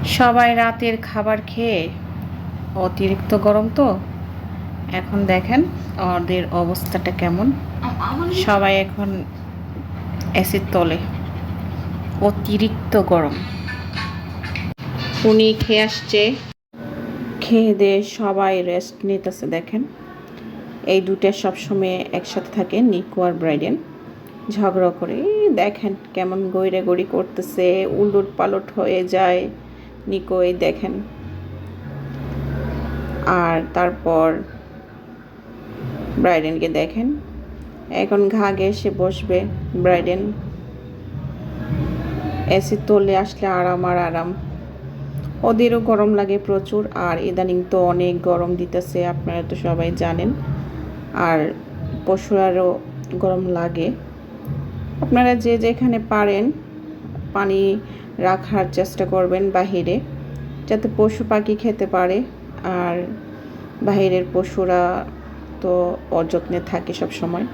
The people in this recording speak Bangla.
সবাই রাতের খাবার খেয়ে অতিরিক্ত গরম তো এখন দেখেন ওদের অবস্থাটা কেমন। সবাই এখন অ্যাসিড তোলে, অতিরিক্ত গরম। উনি খেয়ে আসছে, খেয়ে দিয়ে সবাই রেস্ট নিতেছে। দেখেন এই দুটো সবসময় একসাথে থাকে, নিকো আর ব্রাইডেন ঝগড়া করে। দেখেন কেমন গড়ে গড়ি করতেছে, উলট পালট হয়ে যায় নিকো। এই দেখেন, আর তারপর ব্রাইডেনকে দেখেন এখন ঘাগে এসে বসবে। ব্রাইডেন এসি তোলে আসলে আরাম আর আরাম। ওদেরও গরম লাগে প্রচুর, আর ইদানিং তো অনেক গরম দিতেছে, আপনারা তো সবাই জানেন। আর পশুরারও গরম লাগে। আপনারা যে যেখানে পারেন পানি রাখার চেষ্টা করবেন বাহিরে, যাতে পশু পাখি খেতে পারে। আর বাহিরের পশুরা তো অযত্নে থাকে সব সময়।